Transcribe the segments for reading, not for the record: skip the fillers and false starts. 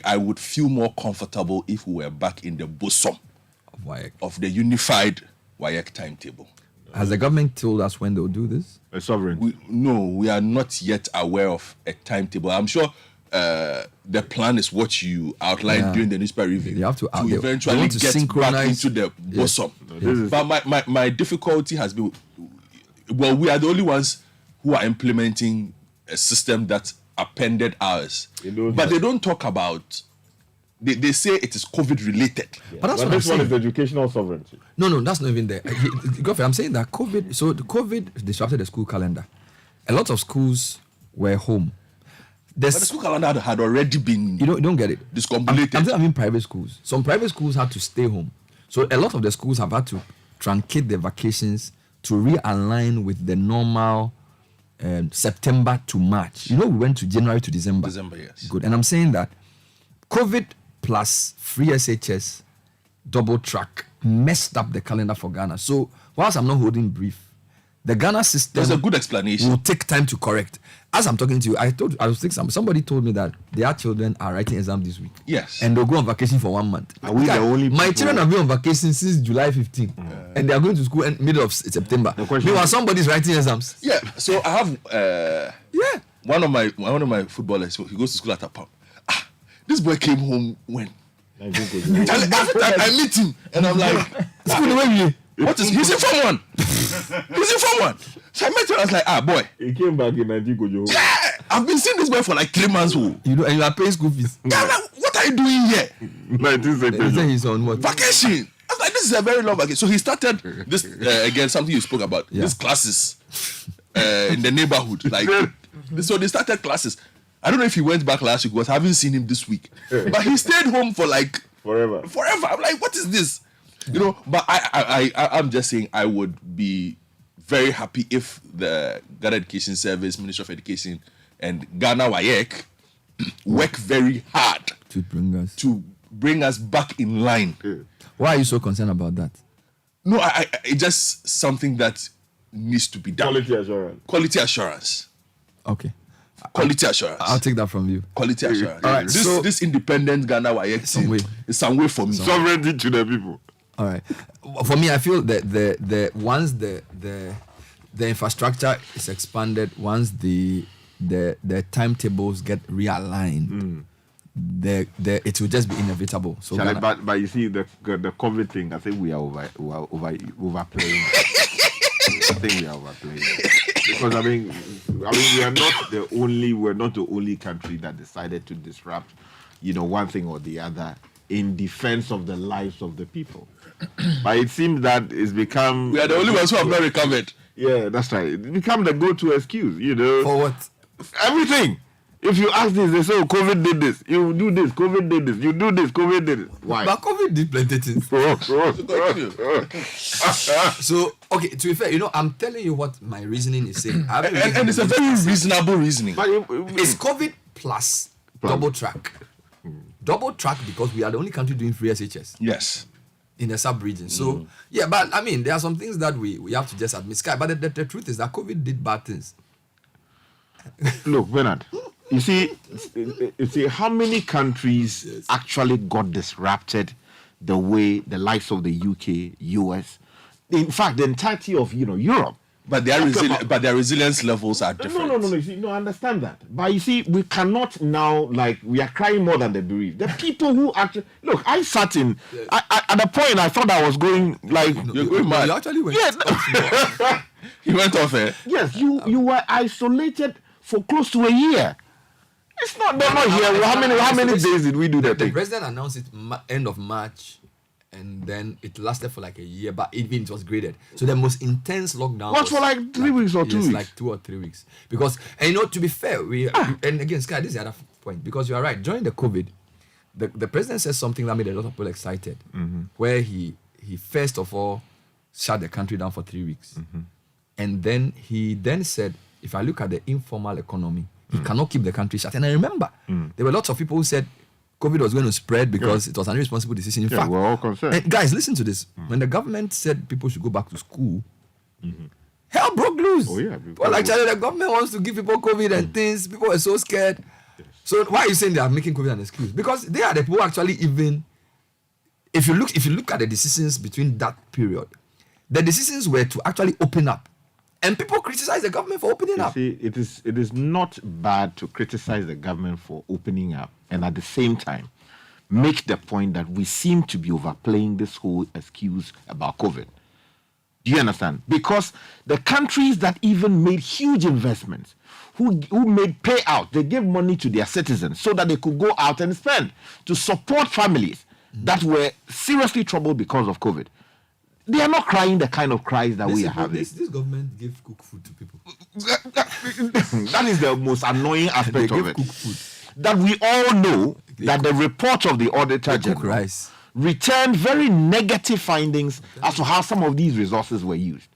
I would feel more comfortable if we were back in the bosom WAEC. of the unified WAEC timetable. Has the government told us when they'll do this? A sovereign. We are not yet aware of a timetable. I'm sure the plan is what you outlined during the newspaper review. They have to eventually get back into the bosom. Yes. But my difficulty has been, well, we are the only ones who are implementing a system that appended ours. But they don't talk about, they say it is COVID related. Yeah. But that's what this I'm one saying. is educational sovereignty. No, that's not even there. Gov't, I'm saying that the COVID disrupted the school calendar. A lot of schools were home. But the school calendar had already been you don't get it. discombobulated. I mean private schools. Some private schools had to stay home. So a lot of the schools have had to truncate their vacations to realign with the normal September to March. We went to January to December. December, yes. Good. And I'm saying that COVID plus free SHS double track messed up the calendar for Ghana. So whilst I'm not holding brief, the Ghana system There's a good explanation. will take time to correct. As I'm talking to you, somebody told me that their children are writing exam this week. Yes. And they'll go on vacation for 1 month. Are we the only My people- children have been on vacation since July 15. And they are going to school in middle of September. Meanwhile, somebody's writing exams. Yeah. So I have one of my footballers. He goes to school at a pub. This boy came home when? And every time I meet him, and I'm like, School where what is? He's in Form 1. He's in Form 1. So I met him. I was like, boy. He came back in 19 Yeah, I've been seeing this boy for like 3 months. and you are paying school fees. Yeah, I'm like, what are you doing here? 1970. He said he's on what? Vacation. I was like, this is a very long vacation. So he started this again, something you spoke about. Yeah. These classes in the neighborhood. Like, so they started classes. I don't know if he went back last week, because I haven't seen him this week. But he stayed home for like Forever. I'm like, what is this? But I'm just saying I would be very happy if the Ghana Education Service, Ministry of Education, and Ghana WAEC work very hard To bring us back in line. Why are you so concerned about that? No, it's just something that needs to be done. Quality assurance. Quality assurance. Okay. Quality assurance. I'll take that from you. Quality assurance. All right, This independent Ghana WAEC is some way for me. Sovereignty to the people. All right. For me, I feel that the once the infrastructure is expanded, once the timetables get realigned, it will just be inevitable. So But you see the COVID thing, I think we are overplaying. I think we are overplaying. Because I mean we're not the only country that decided to disrupt, one thing or the other in defense of the lives of the people. But it seems that it's become... We are the only ones who have not recovered. Yeah, that's right. It's become the go-to excuse, For what? Everything. If you ask this, they say, COVID did this. You do this, COVID did this. You do this, COVID did it. Why? But COVID did plenty things. So, okay, to be fair, I'm telling you what my reasoning is saying. And it's a very reasonable reasoning. But It's COVID plus double track. Double track because we are the only country doing free SHS. Yes. In the sub-region. So, yeah, but I mean, there are some things that we have to just admit. Sky, but the truth is that COVID did bad things. Look, Bernard, you see how many countries actually got disrupted the way the likes of the UK, US, in fact, the entirety of, Europe. But their resilience levels are different. No. You see, I understand that. But you see, we cannot now, we are crying more than the bereaved. The people who actually... Look, I sat in... at the point, I thought I was going, You're going mad. You actually went. Yes. You went off, eh? Yes, you were isolated for close to a year. It's not... They're not here. How many days did we do that The thing? president announced it end of March. And then it lasted for like a year, but even it was graded. So the most intense lockdown was for like 3 weeks or 2 weeks. Like 2 or 3 weeks. Because, and to be fair, and again, Sky, this is the other point. Because you are right, during the COVID, the president said something that made a lot of people excited. Where he first of all shut the country down for 3 weeks. And then he said, if I look at the informal economy, he cannot keep the country shut. And I remember, there were lots of people who said, COVID was going to spread because it was an irresponsible decision. In fact, we're all concerned. And guys, listen to this. When the government said people should go back to school, hell broke loose. Oh, yeah. Well, actually, the government wants to give people COVID and things. People were so scared. So why are you saying they are making COVID an excuse? Because they are the people who actually even. If you look at the decisions between that period, the decisions were to actually open up, and people criticize the government for opening up. See, it is not bad to criticize the government for opening up, and at the same time, make the point that we seem to be overplaying this whole excuse about COVID. Do you understand? Because the countries that even made huge investments, who made payout, they gave money to their citizens so that they could go out and spend to support families that were seriously troubled because of COVID. They are not crying the kind of cries that we are having. This government gave cooked food to people. That is the most annoying aspect of it. Cooked food. That we all know that the report of the Auditor General rice. returned very negative findings as to how some of these resources were used.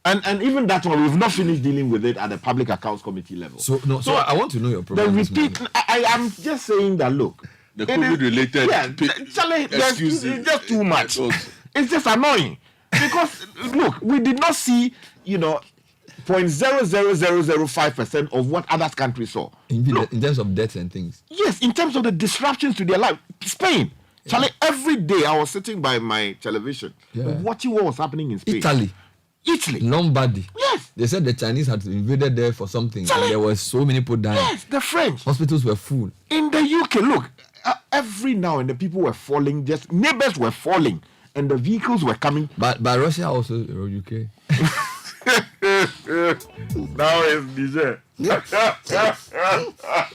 And even that one, we've not finished dealing with it at the Public Accounts Committee level. So I want to know your The problem. repeat, I am just saying that, look, The COVID-related excuses. It's just too much. It's just annoying. Because, look, we did not see, 0.00005% of what other countries saw. In terms of deaths and things. Yes, in terms of the disruptions to their life. Spain. Yeah. Charlie, every day I was sitting by my television watching what was happening in Spain. Italy. Lombardy. Yes. They said the Chinese had invaded there for something. Charlie, and there were so many people dying. Yes, the French. Hospitals were full. In the UK, look, every now and then people were falling, just neighbors were falling, and the vehicles were coming. But Russia also, UK. Now it's Niger.